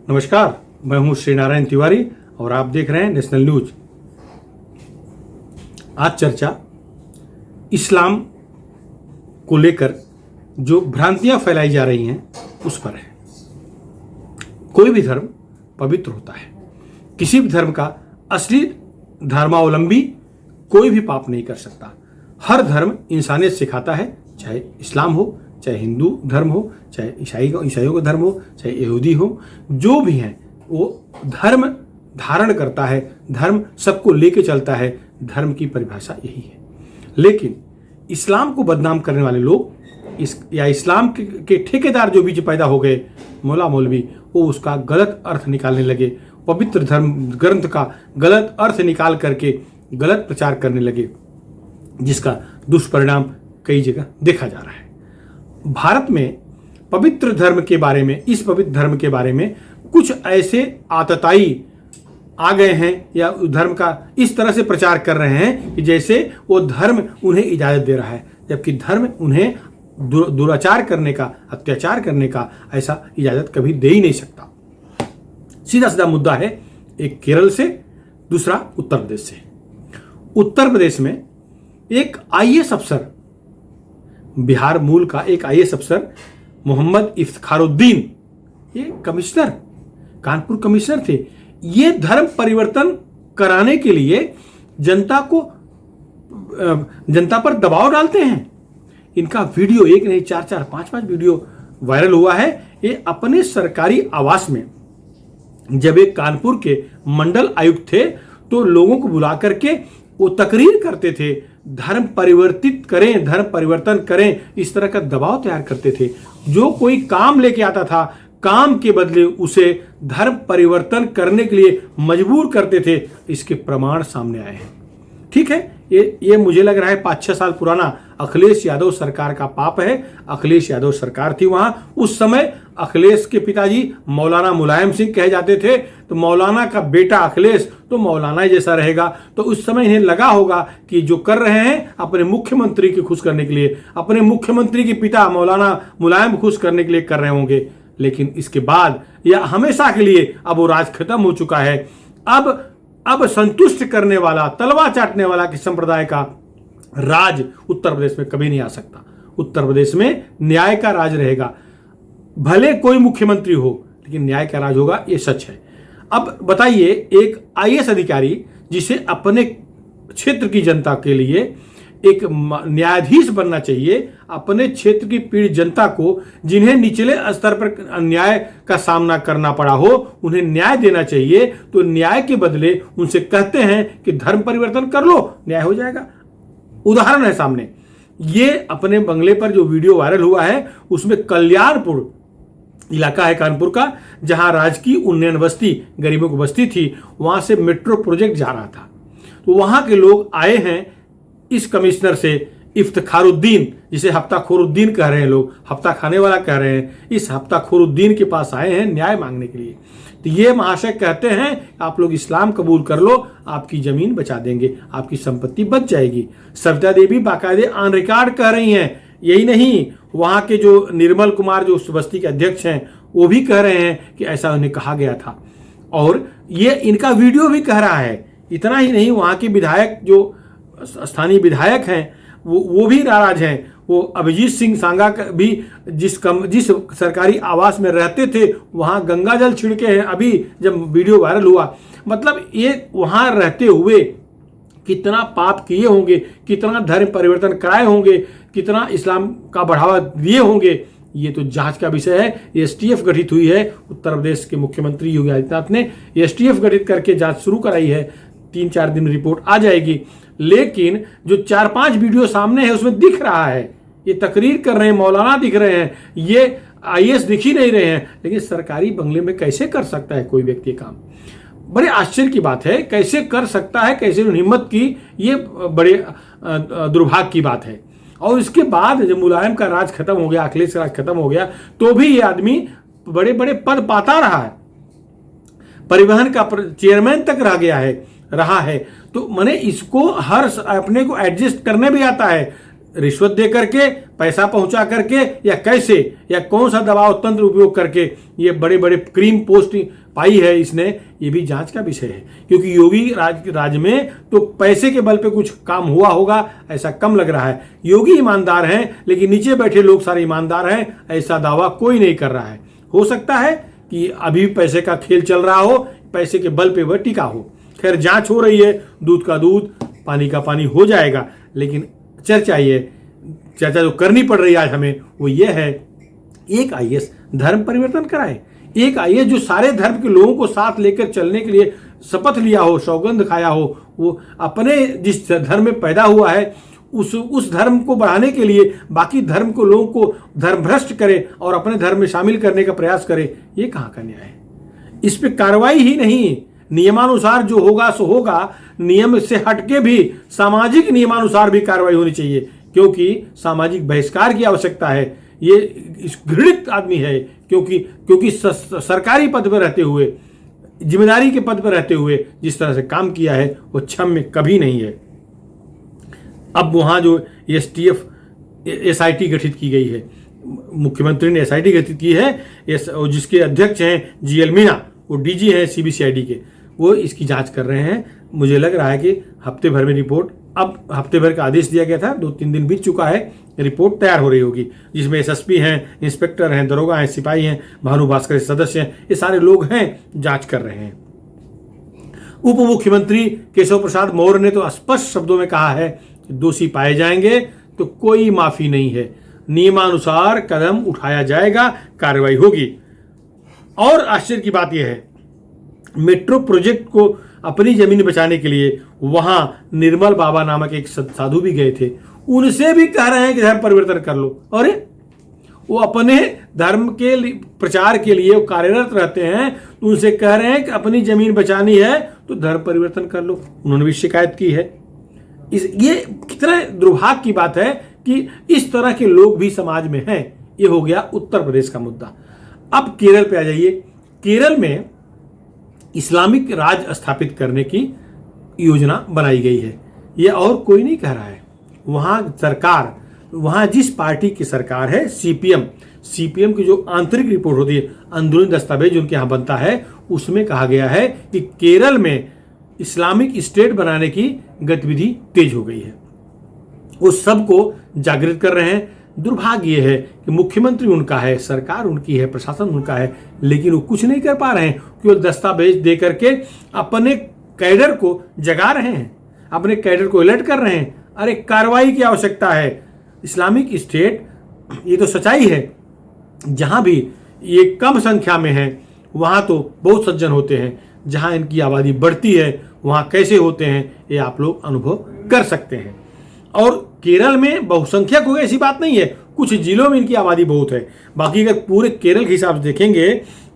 नमस्कार, मैं हूं श्री नारायण तिवारी और आप देख रहे हैं नेशनल न्यूज। आज चर्चा इस्लाम को लेकर जो भ्रांतियां फैलाई जा रही हैं उस पर है। कोई भी धर्म पवित्र होता है। किसी भी धर्म का असली धर्मावलंबी कोई भी पाप नहीं कर सकता। हर धर्म इंसानियत सिखाता है, चाहे इस्लाम हो, चाहे हिंदू धर्म हो, चाहे ईसाइयों का धर्म हो, चाहे यहूदी हो, जो भी हैं वो धर्म धारण करता है, धर्म सबको लेके चलता है। धर्म की परिभाषा यही है। लेकिन इस्लाम को बदनाम करने वाले लोग या इस्लाम के ठेकेदार जो बीच पैदा हो गए, मौला मौलवी, वो उसका गलत अर्थ निकालने लगे। पवित्र धर्म ग्रंथ का गलत अर्थ निकाल करके गलत प्रचार करने लगे, जिसका दुष्परिणाम कई जगह देखा जा रहा है। भारत में पवित्र धर्म के बारे में, इस पवित्र धर्म के बारे में कुछ ऐसे आतताई आ गए हैं या धर्म का इस तरह से प्रचार कर रहे हैं कि जैसे वो धर्म उन्हें इजाजत दे रहा है, जबकि धर्म उन्हें दुराचार करने का, अत्याचार करने का ऐसा इजाजत कभी दे ही नहीं सकता। सीधा सीधा मुद्दा है, एक केरल से, दूसरा उत्तर प्रदेश से। उत्तर प्रदेश में एक आईएएस अफसर, बिहार मूल का एक आईएएस अफसर मोहम्मद इफ्तिखारुद्दीन, ये कमिश्नर, कानपुर कमिश्नर थे। ये धर्म परिवर्तन कराने के लिए जनता पर दबाव डालते हैं। इनका वीडियो एक नहीं, 4-4, 5-5 वीडियो वायरल हुआ है। ये अपने सरकारी आवास में, जब एक कानपुर के मंडल आयुक्त थे तो लोगों को बुला करके वो तकरीर करते थे, धर्म परिवर्तित करें, धर्म परिवर्तन करें, इस तरह का दबाव तैयार करते थे। जो कोई काम लेके आता था, काम के बदले उसे धर्म परिवर्तन करने के लिए मजबूर करते थे। इसके प्रमाण सामने आए हैं। ठीक है, ये मुझे लग रहा है 5-6 साल पुराना अखिलेश यादव सरकार का पाप है। अखिलेश यादव सरकार थी वहां, उस समय अखिलेश के पिताजी मौलाना मुलायम सिंह कहे जाते थे, तो मौलाना का बेटा अखिलेश तो मौलाना ही जैसा रहेगा। तो उस समय इन्हें लगा होगा कि जो कर रहे हैं अपने मुख्यमंत्री को खुश करने के लिए, अपने मुख्यमंत्री के पिता मौलाना मुलायम खुश करने के लिए कर रहे होंगे। लेकिन इसके बाद या हमेशा के लिए अब वो राज खत्म हो चुका है। अब संतुष्ट करने वाला, तलवा चाटने वाला कि संप्रदाय का राज उत्तर प्रदेश में कभी नहीं आ सकता। उत्तर प्रदेश में न्याय का राज रहेगा, भले कोई मुख्यमंत्री हो, लेकिन न्याय का राज होगा, ये सच है। अब बताइए, एक आईएएस अधिकारी जिसे अपने क्षेत्र की जनता के लिए एक न्यायाधीश बनना चाहिए, अपने क्षेत्र की पीड़ित जनता को, जिन्हें निचले स्तर पर अन्याय का सामना करना पड़ा हो, उन्हें न्याय देना चाहिए, तो न्याय के बदले उनसे कहते हैं कि धर्म परिवर्तन कर लो, न्याय हो जाएगा। उदाहरण है सामने, ये अपने बंगले पर जो वीडियो वायरल हुआ है उसमें कल्याणपुर इलाका है कानपुर का, जहां राजकीय उन्नयन बस्ती, गरीबों की बस्ती थी, वहां से मेट्रो प्रोजेक्ट जा रहा था। तो वहां के लोग आए हैं इस कमिश्नर से, इफ्तिखारुद्दीन, जिसे हफ्ताखोरुद्दीन कह रहे हैं लोग, हफ्ता खाने वाला कह रहे हैं, इस हफ्ताखोरुद्दीन के पास आए हैं न्याय मांगने के लिए। तो ये महाशय कहते हैं आप लोग इस्लाम कबूल कर लो, आपकी जमीन बचा देंगे, आपकी संपत्ति बच जाएगी। सविता देवी बाकायदे ऑन रिकॉर्ड कह रही हैं। यही नहीं, वहां के जो निर्मल कुमार जो उस बस्ती के अध्यक्ष हैं, वो भी कह रहे हैं कि ऐसा उन्हें कहा गया था, और ये इनका वीडियो भी कह रहा है। इतना ही नहीं, वहां के विधायक, जो स्थानीय विधायक हैं, वो भी नाराज हैं। वो अभिजीत सिंह सांगा भी जिस सरकारी आवास में रहते थे, वहां गंगा जल छिड़के हैं अभी जब वीडियो वायरल हुआ। मतलब ये वहां रहते हुए कितना पाप किए होंगे, कितना धर्म परिवर्तन कराए होंगे, कितना इस्लाम का बढ़ावा दिए होंगे, ये तो जांच का विषय है। एसटीएफ गठित हुई है, उत्तर प्रदेश के मुख्यमंत्री योगी आदित्यनाथ ने एसटीएफ गठित करके जांच शुरू कराई है। 3-4 दिन में रिपोर्ट आ जाएगी। लेकिन जो 4-5 वीडियो सामने है उसमें दिख रहा है, ये तकरीर कर रहे हैं, मौलाना दिख रहे हैं, ये आईएएस दिख ही नहीं रहे हैं। लेकिन सरकारी बंगले में कैसे कर सकता है कोई व्यक्ति काम? बड़े आश्चर्य की बात है, कैसे कर सकता है, कैसे हिम्मत की, ये बड़े दुर्भाग्य की बात है। और इसके बाद जब मुलायम का राज खत्म हो गया, अखिलेश का राज खत्म हो गया, तो भी ये आदमी बड़े बड़े पद पाता रहा है, परिवहन का चेयरमैन तक रहा है। तो मैंने इसको हर अपने को एडजस्ट करने भी आता है। रिश्वत दे करके, पैसा पहुंचा करके, या कैसे, या कौन सा दबाव तंत्र उपयोग करके ये बड़े बड़े क्रीम पोस्ट पाई है इसने, ये भी जांच का विषय है। क्योंकि योगी राज में तो पैसे के बल पे कुछ काम हुआ होगा, ऐसा कम लग रहा है। योगी ईमानदार हैं, लेकिन नीचे बैठे लोग सारे ईमानदार हैं, ऐसा दावा कोई नहीं कर रहा है। हो सकता है कि अभी पैसे का खेल चल रहा हो, पैसे के बल पे वह टिका हो। खैर, जांच हो रही है, दूध का दूध पानी का पानी हो जाएगा। लेकिन चर्चा जो करनी पड़ रही है आज हमें, वो ये है, एक आईएएस धर्म परिवर्तन कराए। एक आईएएस जो सारे धर्म के लोगों को साथ लेकर चलने के लिए शपथ लिया हो, सौगंध खाया हो, वो अपने जिस धर्म में पैदा हुआ है उस धर्म को बढ़ाने के लिए बाकी धर्म को, लोगों को धर्मभ्रष्ट करे और अपने धर्म में शामिल करने का प्रयास करे, ये कहाँ का न्याय है? इस पे कार्रवाई ही नहीं, नियमानुसार जो होगा सो होगा, नियम से हटके भी सामाजिक नियमानुसार भी कार्रवाई होनी चाहिए। क्योंकि सामाजिक बहिष्कार की आवश्यकता है। ये घृणित आदमी है, क्योंकि सरकारी पद पर रहते हुए, जिम्मेदारी के पद पर रहते हुए जिस तरह से काम किया है वो क्षम्य कभी नहीं है। अब वहाँ जो एसटीएफ एसआईटी गठित की गई है, मुख्यमंत्री ने एसआईटी गठित की है, जिसके अध्यक्ष हैं जीएल मीणा, वो डीजी हैं सीबीसीआईडी के, वो इसकी जांच कर रहे हैं। मुझे लग रहा है कि हफ्ते भर में रिपोर्ट, अब हफ्ते भर का आदेश दिया गया था, 2-3 दिन बीत चुका है, रिपोर्ट तैयार हो रही होगी, जिसमें एसएसपी हैं, इंस्पेक्टर हैं, दरोगा हैं, सिपाही हैं, भानु भास्कर सदस्य हैं, ये सारे लोग हैं, जांच कर रहे हैं। उप मुख्यमंत्री केशव प्रसाद मौर्य ने तो स्पष्ट शब्दों में कहा है कि दोषी पाए जाएंगे तो कोई माफी नहीं है, नियमानुसार कदम उठाया जाएगा, कार्रवाई होगी। और आश्चर्य की बात यह है, मेट्रो प्रोजेक्ट को अपनी जमीन बचाने के लिए वहां निर्मल बाबा नामक एक साधु भी गए थे, उनसे भी कह रहे हैं कि धर्म परिवर्तन कर लो। अरे, वो अपने धर्म के प्रचार के लिए कार्यरत रहते हैं, उनसे कह रहे हैं कि अपनी जमीन बचानी है तो धर्म परिवर्तन कर लो। उन्होंने भी शिकायत की है। ये कितना दुर्भाग्य की बात है कि इस तरह के लोग भी समाज में हैं। ये हो गया उत्तर प्रदेश का मुद्दा। अब केरल पे आ जाइए। केरल में इस्लामिक राज स्थापित करने की योजना बनाई गई है। ये और कोई नहीं कह रहा है। वहां जिस पार्टी की सरकार है, सीपीएम की जो आंतरिक रिपोर्ट होती है, अंदरूनी दस्तावेज उनके यहाँ बनता है, उसमें कहा गया है कि केरल में इस्लामिक स्टेट बनाने की गतिविधि तेज हो गई है। वो सबको जागृत कर रहे हैं। दुर्भाग्य ये है कि मुख्यमंत्री उनका है, सरकार उनकी है, प्रशासन उनका है, लेकिन वो कुछ नहीं कर पा रहे हैं। केवल दस्तावेज दे करके अपने कैडर को जगा रहे हैं, अपने कैडर को अलर्ट कर रहे हैं। अरे, कार्रवाई की आवश्यकता है। इस्लामिक स्टेट, ये तो सच्चाई है, जहां भी ये कम संख्या में है वहां तो बहुत सज्जन होते हैं। जहां इनकी आबादी बढ़ती है वहां कैसे होते हैं ये आप लोग अनुभव कर सकते हैं। और केरल में बहुसंख्यक हो, ऐसी बात नहीं है, कुछ जिलों में इनकी आबादी बहुत है। बाकी अगर पूरे केरल के हिसाब से देखेंगे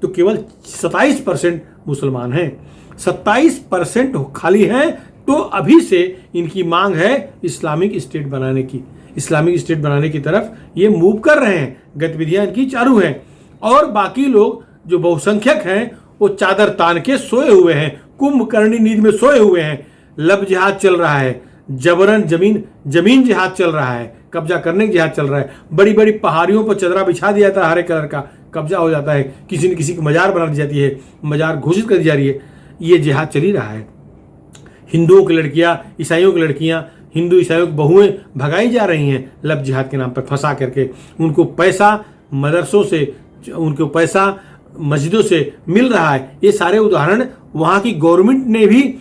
तो केवल 27% मुसलमान हैं, 27% खाली हैं। तो अभी से इनकी मांग है इस्लामिक स्टेट बनाने की। इस्लामिक स्टेट बनाने की तरफ ये मूव कर रहे हैं, गतिविधियां इनकी चालू हैं। और बाकी लोग जो बहुसंख्यक हैं वो चादर तान के सोए हुए हैं, कुंभकर्णी नींद में सोए हुए हैं। लब जिहाद चल रहा है, जबरन जमीन जिहाद चल रहा है, कब्जा करने की जिहाद चल रहा है। बड़ी बड़ी पहाड़ियों पर चदरा बिछा दिया जाता है, हरे कलर का, कब्जा हो जाता है, किसी न किसी की मजार बना दी जाती है, मजार घोषित कर दी जा रही है। ये जिहाद चल ही रहा है। हिंदुओं की लड़कियां, ईसाइयों की लड़कियां, हिंदू ईसाइयों की बहुएं भगाई जा रही हैं लब जिहाद के नाम पर फंसा करके। उनको पैसा मदरसों से, उनको पैसा मस्जिदों से मिल रहा है। ये सारे उदाहरण वहां की गवर्नमेंट ने भी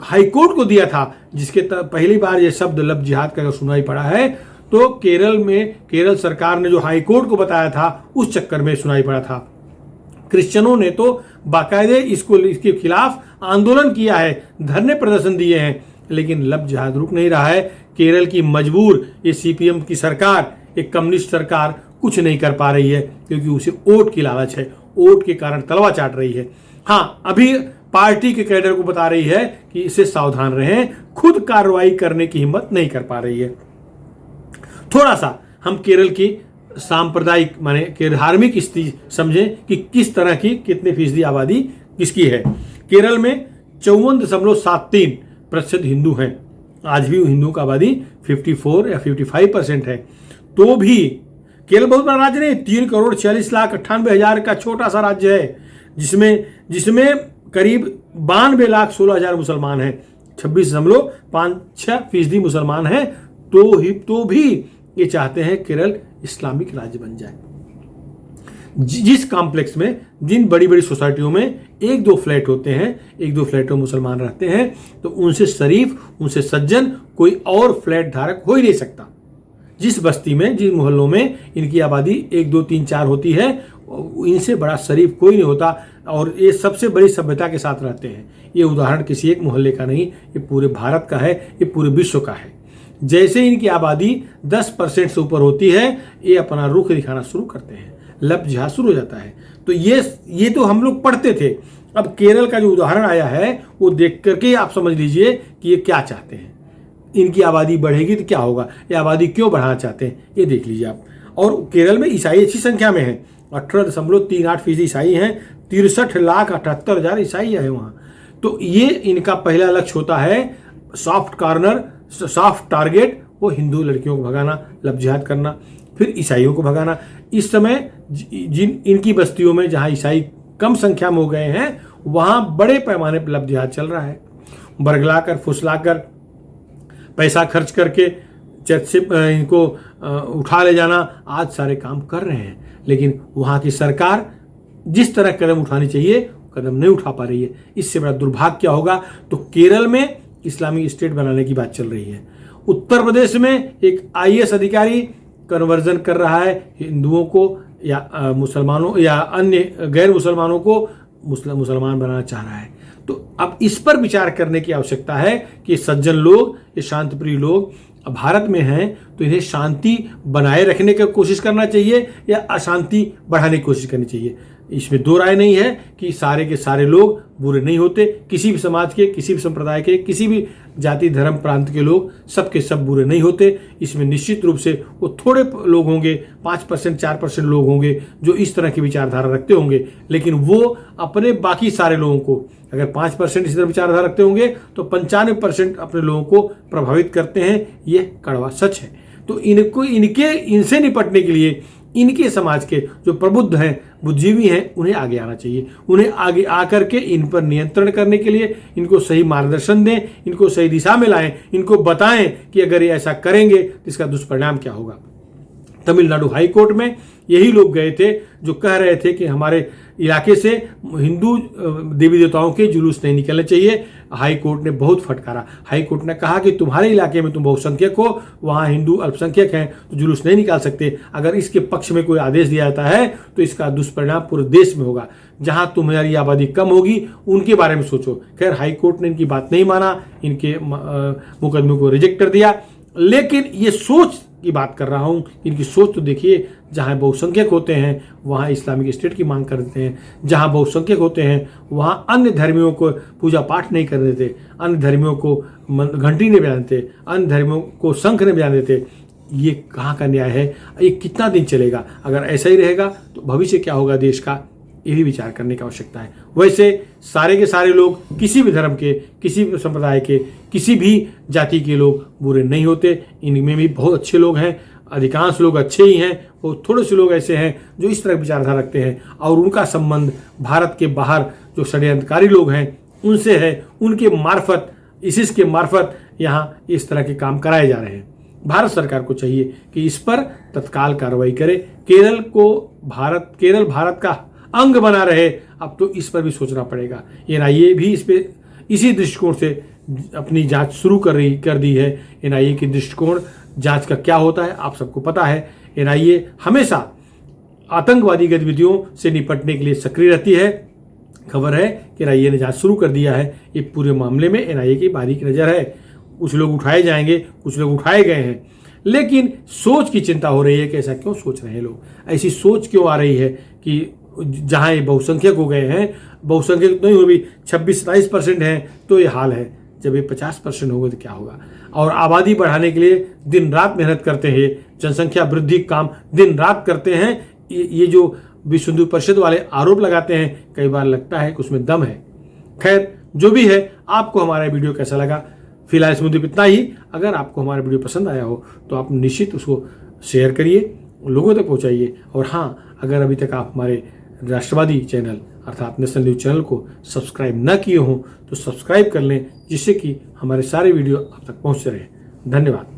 हाईकोर्ट को दिया था, जिसके पहली बार ये शब्द लब जिहाद का सुनाई पड़ा है। तो केरल सरकार ने जो हाईकोर्ट को बताया था उस चक्कर में सुनाई पड़ा था। क्रिश्चियनों ने तो बाकायदे इसके खिलाफ आंदोलन किया है, धरने प्रदर्शन दिए हैं, लेकिन लब जिहाद रुक नहीं रहा है। केरल की मजबूर ये सीपीएम की सरकार, एक कम्युनिस्ट सरकार कुछ नहीं कर पा रही है, क्योंकि उसे वोट की लालच है, वोट के कारण तलवा चाट रही है। हाँ, अभी पार्टी के कैडर को बता रही है कि इसे सावधान रहें, खुद कार्रवाई करने की हिम्मत नहीं कर पा रही है। थोड़ा सा हम केरल की सांप्रदायिक माने कि धार्मिक स्थिति समझें कि किस तरह की, कितने फीसदी आबादी किसकी है। केरल में 54.73% हिंदू हैं आज भी हिंदुओं का आबादी 54 या 55% है। तो भी केरल बहुत बड़ा राज्य नहीं, 3,40,40,98,000 का छोटा सा राज्य है, जिसमें करीब 92,16,000 मुसलमान हैं, 26.56% मुसलमान हैं। तो भी ये चाहते हैं केरल इस्लामिक राज्य बन जाए। जिस कॉम्प्लेक्स में, जिन बड़ी बड़ी सोसाइटियों में 1-2 फ्लैट होते हैं, 1-2 फ्लैटों में मुसलमान रहते हैं, तो उनसे शरीफ, उनसे सज्जन कोई और फ्लैट धारक हो ही नहीं सकता। जिस बस्ती में, जिन मोहल्लों में इनकी आबादी 1, 2, 3, 4 होती है, इनसे बड़ा शरीफ कोई नहीं होता, और ये सबसे बड़ी सभ्यता के साथ रहते हैं। ये उदाहरण किसी एक मोहल्ले का नहीं, ये पूरे भारत का है, ये पूरे विश्व का है। जैसे इनकी आबादी 10% से ऊपर होती है, ये अपना रुख दिखाना शुरू करते हैं, लब जिहाद शुरू हो जाता है। तो ये तो हम लोग पढ़ते थे। अब केरल का जो उदाहरण आया है वो देख करके आप समझ लीजिए कि ये क्या चाहते हैं। इनकी आबादी बढ़ेगी तो क्या होगा, ये आबादी क्यों बढ़ाना चाहते हैं, ये देख लीजिए आप। और केरल में ईसाई अच्छी संख्या में है, 18.38% ईसाई हैं, 63,78,000 ईसाई है वहाँ। तो ये इनका पहला लक्ष्य होता है, सॉफ्ट टारगेट, वो हिंदू लड़कियों को भगाना, लब जिहाद करना, फिर ईसाइयों को भगाना। इस समय जिन इनकी बस्तियों में जहाँ ईसाई कम संख्या में हो गए हैं, वहाँ बड़े पैमाने पर लब जिहाद चल रहा है। बरगलाकर, फुसलाकर, पैसा खर्च करके चर्च से इनको उठा ले जाना, आज सारे काम कर रहे हैं। लेकिन वहाँ की सरकार जिस तरह कदम उठानी चाहिए कदम नहीं उठा पा रही है। इससे बड़ा दुर्भाग्य क्या होगा। तो केरल में इस्लामिक स्टेट बनाने की बात चल रही है। उत्तर प्रदेश में एक IAS अधिकारी कन्वर्जन कर रहा है, हिंदुओं को या मुसलमानों या अन्य गैर मुसलमानों को मुसलमान बनाना चाह रहा है। तो अब इस पर विचार करने की आवश्यकता है कि सज्जन लोग, ये शांतिप्रिय लोग भारत में हैं, तो इन्हें शांति बनाए रखने की कोशिश करना चाहिए या अशांति बढ़ाने की कोशिश करनी चाहिए। इसमें दो राय नहीं है कि सारे के सारे लोग बुरे नहीं होते। किसी भी समाज के, किसी भी संप्रदाय के, किसी भी जाति धर्म प्रांत के लोग सबके सब बुरे नहीं होते। इसमें निश्चित रूप से वो थोड़े लोग होंगे, 5% 4% लोग होंगे जो इस तरह की विचारधारा रखते होंगे, लेकिन वो अपने बाकी सारे लोगों को, अगर 5% इस तरह विचारधारा रखते होंगे तो 95% अपने लोगों को प्रभावित करते हैं। ये कड़वा सच है। तो इनसे निपटने के लिए इनके समाज के जो प्रबुद्ध हैं, बुद्धिजीवी हैं, उन्हें आगे आना चाहिए। उन्हें आगे आकर के इन पर नियंत्रण करने के लिए इनको सही मार्गदर्शन दें, इनको सही दिशा में लाएं, इनको बताएं कि अगर ये ऐसा करेंगे तो इसका दुष्परिणाम क्या होगा। तमिलनाडु हाई कोर्ट में यही लोग गए थे जो कह रहे थे कि हमारे इलाके से हिंदू देवी देवताओं के जुलूस नहीं निकलने चाहिए। हाई कोर्ट ने बहुत फटकारा। हाई कोर्ट ने कहा कि तुम्हारे इलाके में तुम बहुसंख्यक हो, वहाँ हिंदू अल्पसंख्यक हैं, तो जुलूस नहीं निकाल सकते। अगर इसके पक्ष में कोई आदेश दिया जाता है तो इसका दुष्परिणाम पूरे देश में होगा। जहाँ तुम्हारी आबादी कम होगी उनके बारे में सोचो। खैर, हाई कोर्ट ने इनकी बात नहीं माना, इनके मुकदमे को रिजेक्ट कर दिया। लेकिन ये सोच की बात कर रहा हूँ, इनकी सोच तो देखिए। जहाँ बहुसंख्यक होते हैं वहाँ इस्लामिक स्टेट की मांग करते हैं, जहाँ बहुसंख्यक होते हैं वहाँ अन्य धर्मियों को पूजा पाठ नहीं कर देते, अन्य धर्मियों को घंटी नहीं बजाने देते, अन्य धर्मियों को शंख नहीं बजाने देते। ये कहाँ का न्याय है? ये कितना दिन चलेगा? अगर ऐसा ही रहेगा तो भविष्य क्या होगा देश का, ये भी विचार करने की आवश्यकता है। वैसे सारे के सारे लोग किसी भी धर्म के, किसी भी संप्रदाय के, किसी भी जाति के लोग बुरे नहीं होते। इनमें भी बहुत अच्छे लोग हैं, अधिकांश लोग अच्छे ही हैं। वो थोड़े से लोग ऐसे हैं जो इस तरह की विचारधारा रखते हैं और उनका संबंध भारत के बाहर जो षड्यंत्रकारी लोग हैं उनसे है। उनके मार्फत, ISIS के मार्फत यहाँ इस तरह के काम कराए जा रहे हैं। भारत सरकार को चाहिए कि इस पर तत्काल कार्रवाई करे। केरल भारत का अंग बना रहे। अब तो इस पर भी सोचना पड़ेगा। NIA भी इस पे इसी दृष्टिकोण से अपनी जांच शुरू कर दी है। NIA की दृष्टिकोण जांच का क्या होता है आप सबको पता है। NIA हमेशा आतंकवादी गतिविधियों से निपटने के लिए सक्रिय रहती है। खबर है कि NIA ने जांच शुरू कर दिया है। ये पूरे मामले में NIA की बारीक नजर है। कुछ लोग उठाए जाएंगे, कुछ लोग उठाए गए हैं, लेकिन सोच की चिंता हो रही है कि ऐसा क्यों सोच रहे हैं लोग, ऐसी सोच क्यों आ रही है कि जहाँ ये बहुसंख्यक हो गए हैं, बहुसंख्यक नहीं हो भी 26-27% हैं, तो ये हाल है। जब ये 50% होगा तो क्या होगा। और आबादी बढ़ाने के लिए दिन रात मेहनत करते हैं, जनसंख्या वृद्धि काम दिन रात करते हैं। ये जो विश्व हिंदू परिषद वाले आरोप लगाते हैं, कई बार लगता है कि उसमें दम है। खैर, जो भी है, आपको हमारा वीडियो कैसा लगा फिलहाल इस मुद्दे पर इतना ही। अगर आपको हमारा वीडियो पसंद आया हो तो आप निश्चित उसको शेयर करिए, लोगों तक पहुंचाइए। और हाँ, अगर अभी तक आप हमारे राष्ट्रवादी चैनल अर्थात नेशनल न्यूज चैनल को सब्सक्राइब न किए हों तो सब्सक्राइब कर लें, जिससे कि हमारे सारे वीडियो आप तक पहुंचते रहे। धन्यवाद।